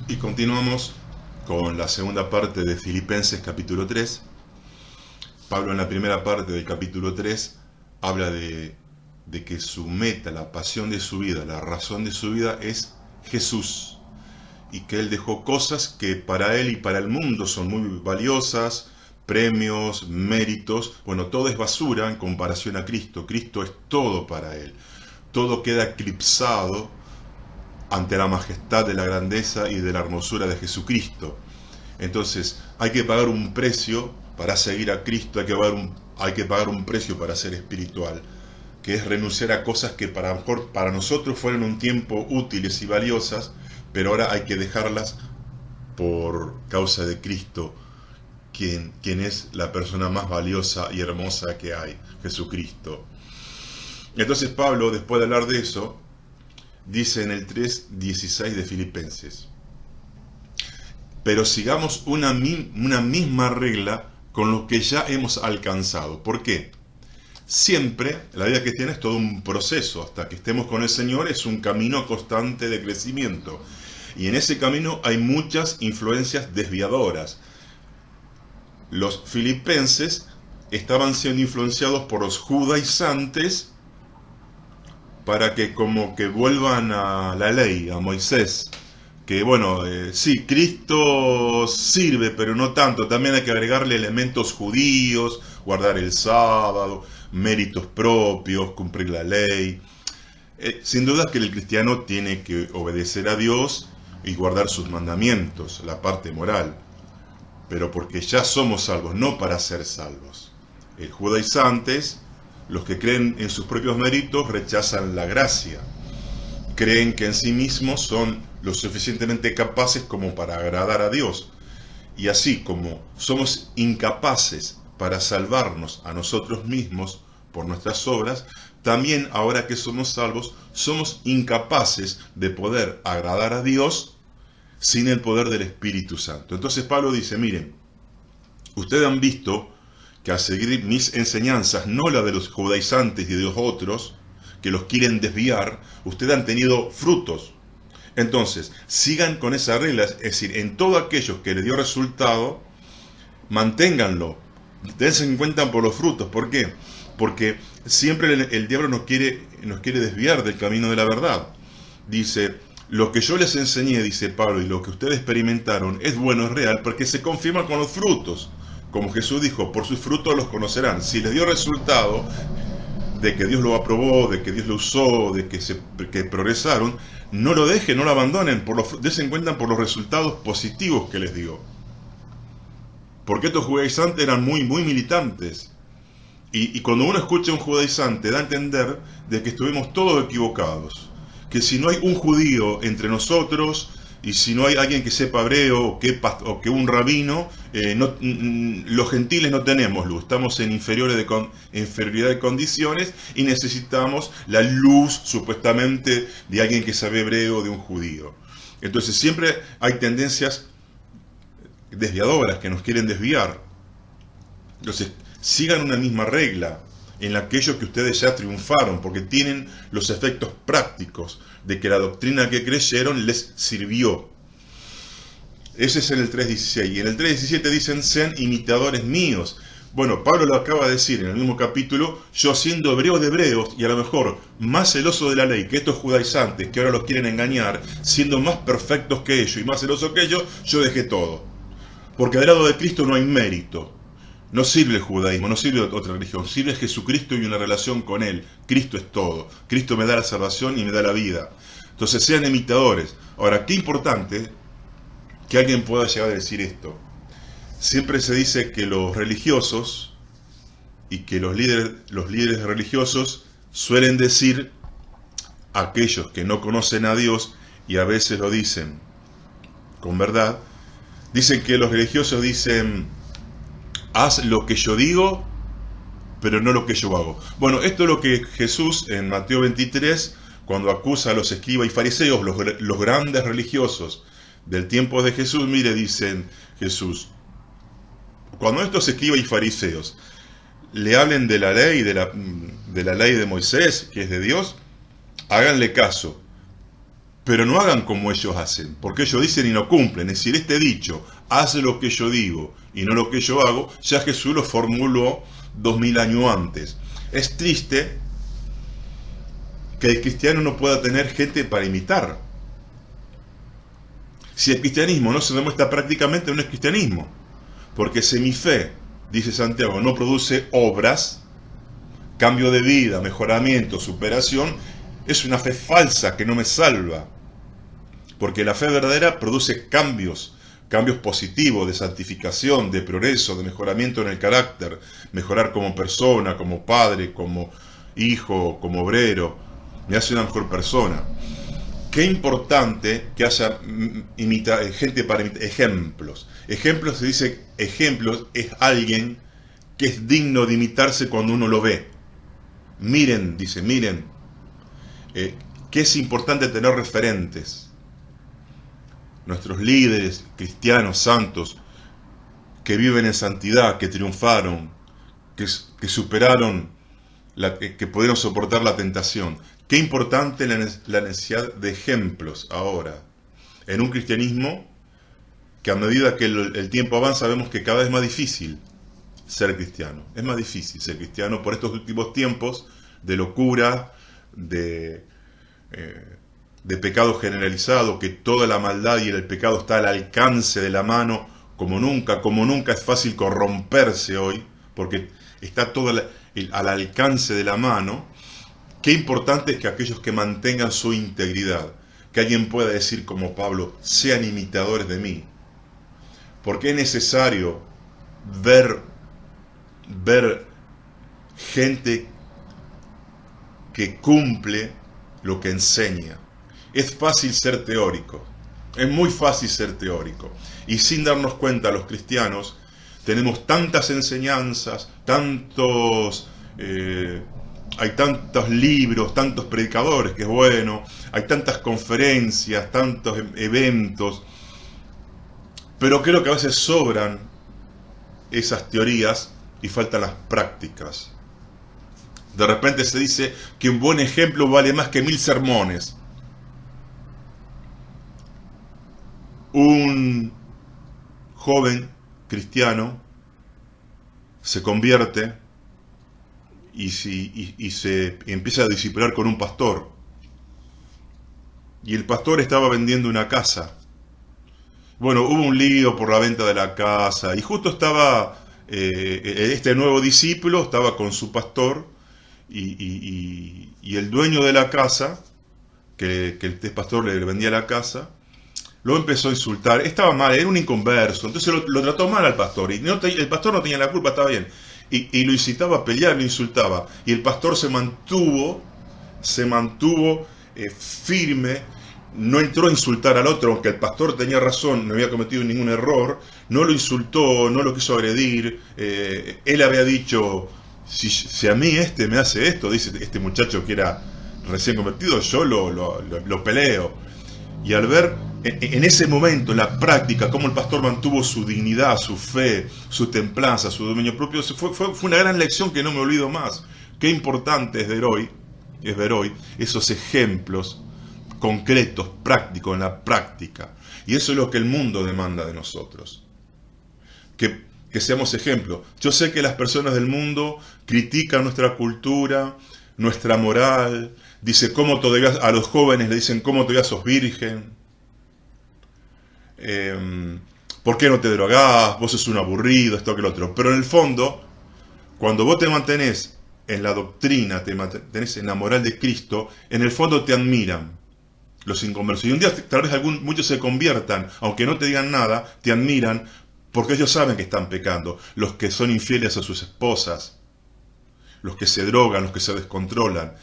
Y continuamos con la segunda parte de Filipenses capítulo 3. Pablo en la primera parte del capítulo 3 habla de que su meta, la pasión de su vida, la razón de su vida es Jesús. Y que él dejó cosas que para él y para el mundo son muy valiosas, premios, méritos. Bueno, todo es basura en comparación a Cristo. Cristo es todo para él. Todo queda eclipsado ante la majestad de la grandeza y de la hermosura de Jesucristo. Entonces hay que pagar un precio para seguir a Cristo, hay que pagar un precio para ser espiritual, que es renunciar a cosas que para nosotros fueron un tiempo útiles y valiosas, pero ahora hay que dejarlas por causa de Cristo, quien es la persona más valiosa y hermosa que hay, Jesucristo. Entonces Pablo, después de hablar de eso, dice en el 3:16 de Filipenses: pero sigamos una misma regla con lo que ya hemos alcanzado. ¿Por qué? Siempre la vida cristiana es todo un proceso. Hasta que estemos con el Señor es un camino constante de crecimiento. Y en ese camino hay muchas influencias desviadoras. Los filipenses estaban siendo influenciados por los judaizantes para que como que vuelvan a la ley, a Moisés. Que bueno, sí, Cristo sirve, pero no tanto. También hay que agregarle elementos judíos, guardar el sábado, méritos propios, cumplir la ley. Sin duda que el cristiano tiene que obedecer a Dios y guardar sus mandamientos, la parte moral. Pero porque ya somos salvos, no para ser salvos. El judaizantes, los que creen en sus propios méritos, rechazan la gracia. Creen que en sí mismos son lo suficientemente capaces como para agradar a Dios. Y así como somos incapaces para salvarnos a nosotros mismos por nuestras obras, también ahora que somos salvos, somos incapaces de poder agradar a Dios sin el poder del Espíritu Santo. Entonces Pablo dice: miren, ustedes han visto que al seguir mis enseñanzas, no la de los judaizantes y de los otros, que los quieren desviar, ustedes han tenido frutos. Entonces, sigan con esa regla, es decir, en todo aquello que les dio resultado, manténganlo. Dense en cuenta por los frutos. ¿Por qué? Porque siempre el diablo nos quiere desviar del camino de la verdad. Dice: lo que yo les enseñé, dice Pablo, y lo que ustedes experimentaron es bueno, es real, porque se confirma con los frutos. Como Jesús dijo, por sus frutos los conocerán. Si les dio resultado de que Dios lo aprobó, de que Dios lo usó, de que progresaron, no lo dejen, no lo abandonen, dense cuenta por los resultados positivos que les dio. Porque estos judaizantes eran muy militantes. Y cuando uno escucha a un judaizante, da a entender de que estuvimos todos equivocados. Que si no hay un judío entre nosotros, y si no hay alguien que sepa hebreo o que un rabino, los gentiles no tenemos luz. Estamos en inferioridad de condiciones y necesitamos la luz supuestamente de alguien que sabe hebreo, de un judío. Entonces siempre hay tendencias desviadoras que nos quieren desviar. Entonces sigan una misma regla en aquello que ustedes ya triunfaron, porque tienen los efectos prácticos de que la doctrina que creyeron les sirvió. Ese es en el 3:16. Y en el 3:17 dicen: sean imitadores míos. Bueno, Pablo lo acaba de decir en el mismo capítulo: yo siendo hebreo de hebreos, y a lo mejor más celoso de la ley que estos judaizantes que ahora los quieren engañar, siendo más perfectos que ellos y más celoso que ellos, yo dejé todo. Porque del lado de Cristo no hay mérito. No sirve el judaísmo, no sirve otra religión, sirve Jesucristo y una relación con Él. Cristo es todo. Cristo me da la salvación y me da la vida. Entonces sean imitadores. Ahora, qué importante que alguien pueda llegar a decir esto. Siempre se dice que los religiosos y que los líderes religiosos suelen decir a aquellos que no conocen a Dios, y a veces lo dicen con verdad, dicen que los religiosos dicen: haz lo que yo digo, pero no lo que yo hago. Bueno, esto es lo que Jesús en Mateo 23, cuando acusa a los escribas y fariseos, los grandes religiosos del tiempo de Jesús, mire, dicen Jesús: cuando estos escribas y fariseos le hablen de la ley, de la ley de Moisés, que es de Dios, háganle caso. pero no hagan como ellos hacen, porque ellos dicen y no cumplen. Es decir, este dicho, haz lo que yo digo y no lo que yo hago, ya Jesús lo formuló 2000 años antes. Es triste que el cristiano no pueda tener gente para imitar. Si el cristianismo no se demuestra prácticamente, no es cristianismo, porque si mi fe, dice Santiago, no produce obras, cambio de vida, mejoramiento, superación, es una fe falsa que no me salva. Porque la fe verdadera produce cambios positivos de santificación, de progreso, de mejoramiento en el carácter, mejorar como persona, como padre, como hijo, como obrero, me hace una mejor persona. Qué importante que haya gente para imitar. Ejemplos. Ejemplos, se dice, ejemplos es alguien que es digno de imitarse cuando uno lo ve. Miren, dice, miren, que es importante tener referentes. Nuestros líderes cristianos santos que viven en santidad, que triunfaron, que superaron, que pudieron soportar la tentación. Qué importante la necesidad de ejemplos ahora. En un cristianismo que a medida que el tiempo avanza vemos que cada vez es más difícil ser cristiano. Es más difícil ser cristiano por estos últimos tiempos de locura, de pecado generalizado, que toda la maldad y el pecado está al alcance de la mano, como nunca es fácil corromperse hoy, porque está todo al alcance de la mano. Qué importante es que aquellos que mantengan su integridad, que alguien pueda decir como Pablo, sean imitadores de mí, porque es necesario ver gente que cumple lo que enseña. Es fácil ser teórico, es muy fácil ser teórico, y sin darnos cuenta los cristianos tenemos tantas enseñanzas, hay tantos libros, tantos predicadores, que es bueno, hay tantas conferencias, tantos eventos, pero creo que a veces sobran esas teorías y faltan las prácticas. De repente se dice que un buen ejemplo vale más que 1000 sermones. Un joven cristiano se convierte y se empieza a discipular con un pastor. Y el pastor estaba vendiendo una casa. Bueno, hubo un lío por la venta de la casa y justo estaba este nuevo discípulo, estaba con su pastor y el dueño de la casa, que el pastor le vendía la casa, lo empezó a insultar. Estaba mal, era un inconverso, entonces lo trató mal al pastor. Y el pastor no tenía la culpa, estaba bien. Y lo incitaba a pelear, lo insultaba. Y el pastor se mantuvo firme, no entró a insultar al otro, aunque el pastor tenía razón, no había cometido ningún error, no lo insultó, no lo quiso agredir. Él había dicho, si a mí me hace esto, dice este muchacho que era recién convertido, yo lo peleo. Y al ver en ese momento, en la práctica, cómo el pastor mantuvo su dignidad, su fe, su templanza, su dominio propio, fue una gran lección que no me olvido más. Qué importante es ver hoy esos ejemplos concretos, prácticos, en la práctica. Y eso es lo que el mundo demanda de nosotros. Que seamos ejemplos. Yo sé que las personas del mundo critican nuestra cultura, nuestra moral. Dice, ¿cómo todavía a los jóvenes le dicen, cómo todavía sos virgen? ¿Por qué no te drogás? Vos sos un aburrido, esto que lo otro. Pero en el fondo, cuando vos te mantenés en la doctrina, te mantenés en la moral de Cristo, en el fondo te admiran los inconversos. Y un día tal vez muchos se conviertan, aunque no te digan nada, te admiran porque ellos saben que están pecando. Los que son infieles a sus esposas, los que se drogan, los que se descontrolan.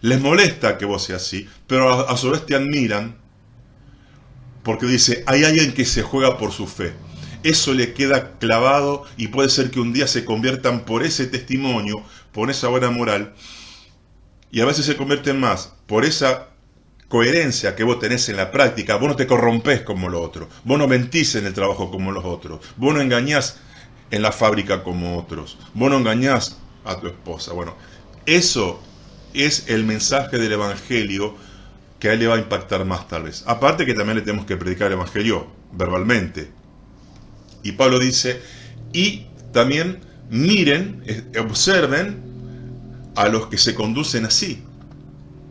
Les molesta que vos seas así, pero a su vez te admiran porque dice, hay alguien que se juega por su fe. Eso le queda clavado y puede ser que un día se conviertan por ese testimonio, por esa buena moral, y a veces se convierten más por esa coherencia que vos tenés en la práctica. Vos no te corrompés como los otros, vos no mentís en el trabajo como los otros, vos no engañás en la fábrica como otros, vos no engañás a tu esposa. Bueno, eso es el mensaje del Evangelio que a él le va a impactar más tal vez. Aparte que también le tenemos que predicar el evangelio verbalmente. Y Pablo dice, y también miren, observen a los que se conducen así.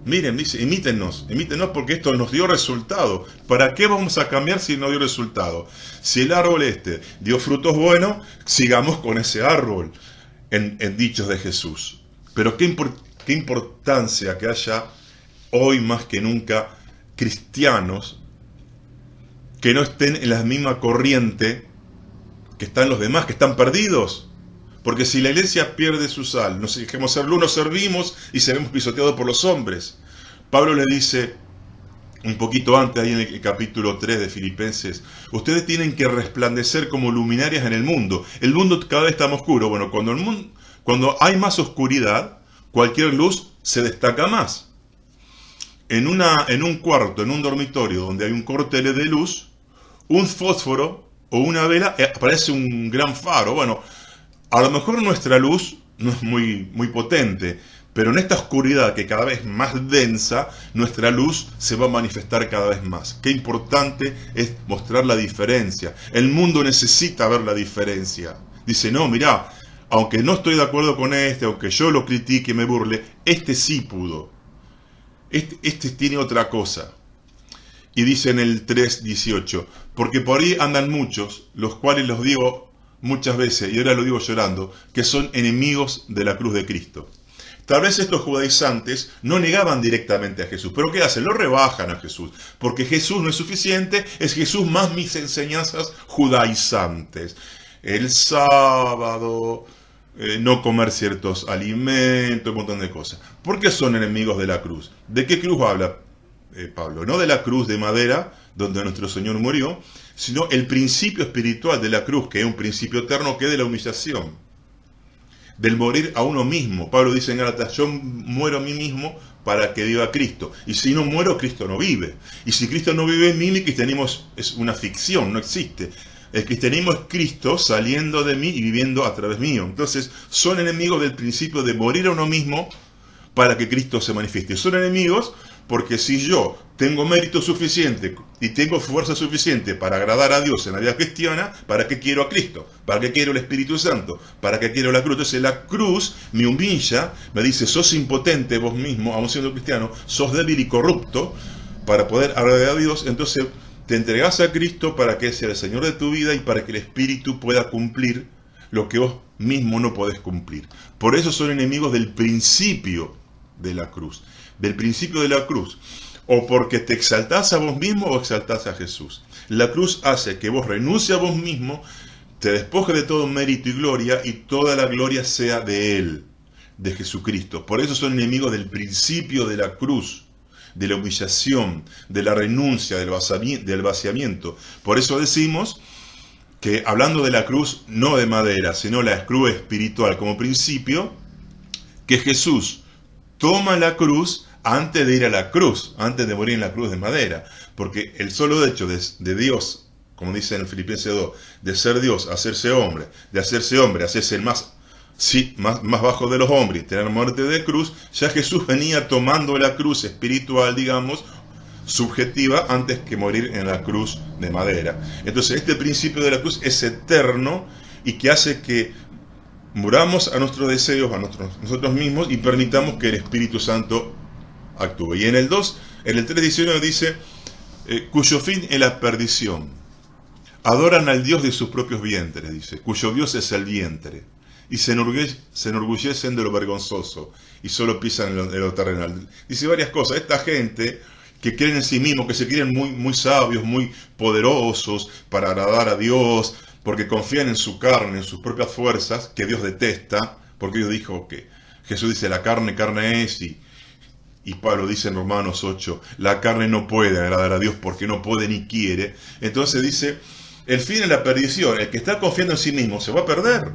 Miren, dice, imítennos porque esto nos dio resultado. ¿Para qué vamos a cambiar si no dio resultado? Si el árbol dio frutos buenos, sigamos con ese árbol, en dichos de Jesús. Pero qué importancia que haya hoy más que nunca cristianos que no estén en la misma corriente que están los demás, que están perdidos. Porque si la iglesia pierde su sal, nos dejemos ser luz, nos servimos y seremos pisoteados por los hombres. Pablo le dice, un poquito antes, ahí en el capítulo 3 de Filipenses, ustedes tienen que resplandecer como luminarias en el mundo. El mundo cada vez está más oscuro. Bueno, cuando hay más oscuridad, cualquier luz se destaca más. En un cuarto, en un dormitorio donde hay un corte de luz, un fósforo o una vela aparece un gran faro. Bueno, a lo mejor nuestra luz no es muy potente, pero en esta oscuridad que cada vez más densa, nuestra luz se va a manifestar cada vez más. Qué importante es mostrar la diferencia. El mundo necesita ver la diferencia. Dice, no, mirá, aunque no estoy de acuerdo con aunque yo lo critique y me burle, sí pudo. Este tiene otra cosa. Y dice en el 3:18, porque por ahí andan muchos, los cuales los digo muchas veces, y ahora lo digo llorando, que son enemigos de la cruz de Cristo. Tal vez estos judaizantes no negaban directamente a Jesús, pero ¿qué hacen? Lo rebajan a Jesús, porque Jesús no es suficiente, es Jesús más mis enseñanzas judaizantes. El sábado, no comer ciertos alimentos, un montón de cosas. ¿Por qué son enemigos de la cruz? ¿De qué cruz habla Pablo? No de la cruz de madera, donde nuestro Señor murió, sino el principio espiritual de la cruz, que es un principio eterno, que es de la humillación, del morir a uno mismo. Pablo dice en Gálatas, yo muero a mí mismo para que viva Cristo, y si no muero, Cristo no vive, y si Cristo no vive en mí, mi cristianismo es una ficción, no existe. El cristianismo es Cristo saliendo de mí y viviendo a través mío. Entonces son enemigos del principio de morir a uno mismo para que Cristo se manifieste. Son enemigos porque si yo tengo mérito suficiente y tengo fuerza suficiente para agradar a Dios en la vida cristiana, ¿para qué quiero a Cristo? ¿Para qué quiero el Espíritu Santo? ¿Para qué quiero la cruz? Entonces la cruz me humilla, me dice, sos impotente vos mismo, aun siendo cristiano, sos débil y corrupto para poder agradar a Dios. Entonces te entregás a Cristo para que sea el Señor de tu vida y para que el Espíritu pueda cumplir lo que vos mismo no podés cumplir. Por eso son enemigos del principio de la cruz. Del principio de la cruz, o porque te exaltás a vos mismo o exaltás a Jesús. La cruz hace que vos renuncies a vos mismo, te despojes de todo mérito y gloria, y toda la gloria sea de Él, de Jesucristo. Por eso son enemigos del principio de la cruz, de la humillación, de la renuncia, del vaciamiento. Por eso decimos que hablando de la cruz, no de madera, sino la cruz espiritual como principio, que Jesús toma la cruz antes de ir a la cruz, antes de morir en la cruz de madera, porque el solo hecho de Dios, como dice en Filipenses 2, de ser Dios, hacerse hombre, de hacerse hombre, hacerse el más bajo de los hombres, tener muerte de cruz, ya Jesús venía tomando la cruz espiritual, digamos, subjetiva, antes que morir en la cruz de madera. Entonces este principio de la cruz es eterno y que hace que muramos a nuestros deseos, a nosotros mismos, y permitamos que el Espíritu Santo actúe. Y en el 3:19 dice, cuyo fin es la perdición. Adoran al Dios de sus propios vientres, dice, cuyo Dios es el vientre. Y se enorgullecen de lo vergonzoso, y solo pisan en lo terrenal. Dice varias cosas. Esta gente que creen en sí mismos, que se creen muy sabios, muy poderosos para agradar a Dios, porque confían en su carne, en sus propias fuerzas, que Dios detesta, porque Dios dijo que Jesús dice, la carne es, y Pablo dice en Romanos 8, la carne no puede agradar a Dios porque no puede ni quiere. Entonces dice, el fin es la perdición. El que está confiando en sí mismo se va a perder,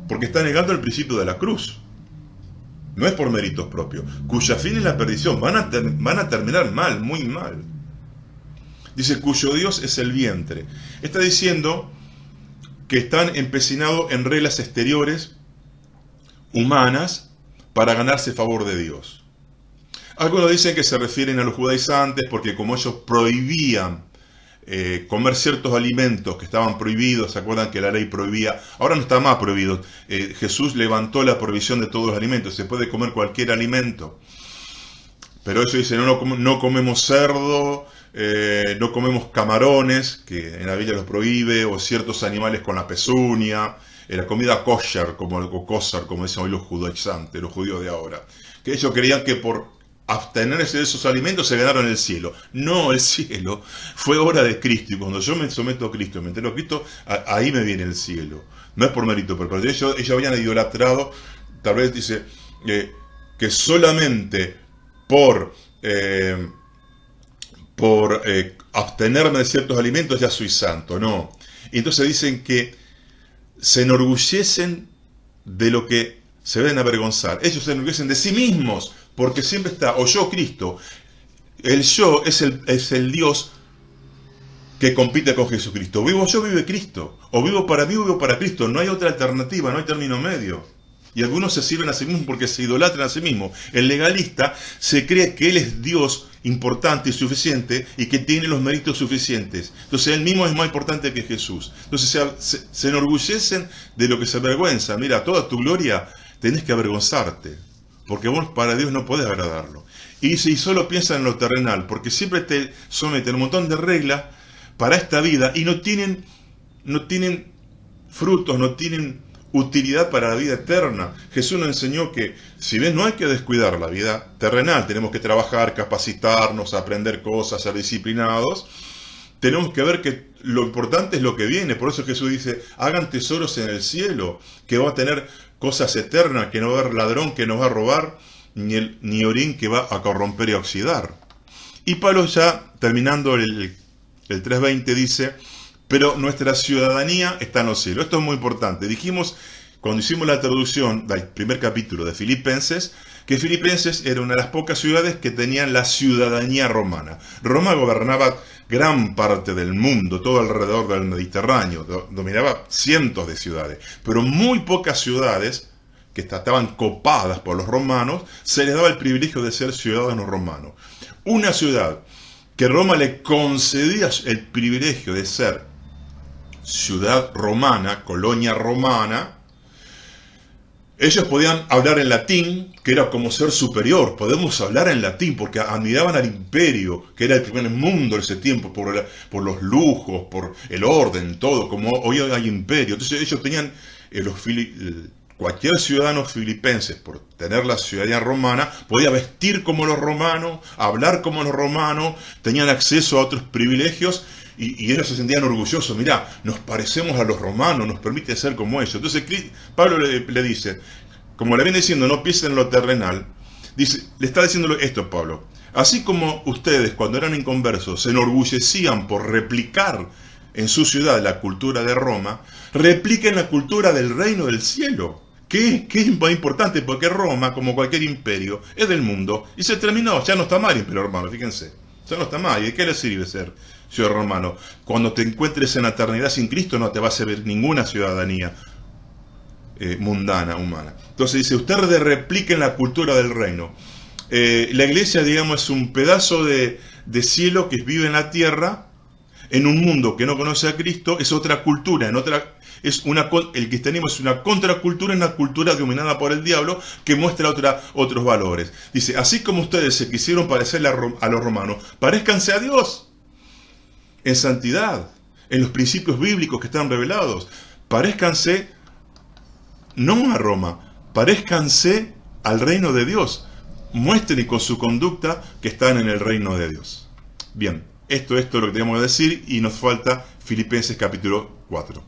porque está negando el principio de la cruz. No es por méritos propios. Cuya fin es la perdición. Van a terminar mal, muy mal. Dice, cuyo Dios es el vientre. Está diciendo que están empecinados en reglas exteriores, humanas, para ganarse favor de Dios. Algunos dicen que se refieren a los judaizantes porque como ellos prohibían comer ciertos alimentos que estaban prohibidos, ¿se acuerdan que la ley prohibía? Ahora no está más prohibido. Jesús levantó la prohibición de todos los alimentos, se puede comer cualquier alimento. Pero ellos dicen, no comemos cerdo, no comemos camarones, que en la Biblia los prohíbe, o ciertos animales con la pezuña, la comida kosher, como dicen hoy los judaizantes, los judíos de ahora. Que ellos creían que por abstenerse de esos alimentos se ganaron el cielo. No, el cielo fue obra de Cristo, y cuando yo me someto a Cristo, me entero a Cristo, ahí me viene el cielo. No es por mérito, pero ellos habían idolatrado, tal vez dice, que solamente por abstenerme de ciertos alimentos ya soy santo. No. Y entonces dicen que se enorgullecen de lo que se deben avergonzar. Ellos se enorgullecen de sí mismos, porque siempre está, o yo Cristo. El yo es el Dios que compite con Jesucristo. Vivo yo, vive Cristo. O vivo para mí, o vivo para Cristo. No hay otra alternativa, no hay término medio. Y algunos se sirven a sí mismos porque se idolatran a sí mismos. El legalista se cree que él es Dios importante y suficiente y que tiene los méritos suficientes. Entonces él mismo es más importante que Jesús. Entonces se enorgullecen de lo que se avergüenza. Mira, toda tu gloria tenés que avergonzarte, porque vos para Dios no podés agradarlo. Y si solo piensan en lo terrenal, porque siempre te someten a un montón de reglas para esta vida y no tienen frutos, no tienen utilidad para la vida eterna. Jesús nos enseñó que, si bien no hay que descuidar la vida terrenal, tenemos que trabajar, capacitarnos, aprender cosas, ser disciplinados, tenemos que ver que lo importante es lo que viene. Por eso Jesús dice, hagan tesoros en el cielo, que va a tener cosas eternas, que no va a haber ladrón que nos va a robar, ni orín que va a corromper y a oxidar. Y Pablo, ya terminando el 3:20, dice, pero nuestra ciudadanía está en los cielos. Esto es muy importante. Dijimos, cuando hicimos la traducción del primer capítulo de Filipenses, que Filipenses era una de las pocas ciudades que tenían la ciudadanía romana. Roma gobernaba gran parte del mundo, todo alrededor del Mediterráneo, dominaba cientos de ciudades, pero muy pocas ciudades que estaban copadas por los romanos, se les daba el privilegio de ser ciudadanos romanos. Una ciudad que Roma le concedía el privilegio de ser ciudad romana, colonia romana, ellos podían hablar en latín, que era como ser superior. Podemos hablar en latín porque admiraban al imperio, que era el primer mundo en ese tiempo, por los lujos, por el orden, todo, como hoy hay imperio. Entonces ellos tenían, cualquier ciudadano filipense, por tener la ciudadanía romana, podía vestir como los romanos, hablar como los romanos, tenían acceso a otros privilegios, y ellos se sentían orgullosos. Mirá, nos parecemos a los romanos, nos permite ser como ellos. Entonces Pablo le dice, como le viene diciendo, no piensen en lo terrenal, dice, le está diciendo esto Pablo. Así como ustedes, cuando eran inconversos, se enorgullecían por replicar en su ciudad la cultura de Roma, repliquen la cultura del reino del cielo. Que es muy importante, porque Roma, como cualquier imperio, es del mundo, y se terminó. Ya no está mal el imperio romano, fíjense. Ya no está mal. ¿Y de qué le sirve ser ciudadano romano? Cuando te encuentres en la eternidad sin Cristo, no te va a servir ninguna ciudadanía mundana, humana. Entonces dice, ustedes repliquen la cultura del reino. La iglesia, digamos, es un pedazo de cielo que vive en la tierra, en un mundo que no conoce a Cristo. Es otra cultura, el cristianismo es una contracultura, una cultura dominada por el diablo que muestra otros valores. Dice, así como ustedes se quisieron parecer a los romanos, parezcanse a Dios en santidad, en los principios bíblicos que están revelados. Parezcanse no a Roma, parezcanse al reino de Dios. Muestren con su conducta que están en el reino de Dios. Bien, esto es lo que tenemos que decir, y nos falta Filipenses capítulo 4.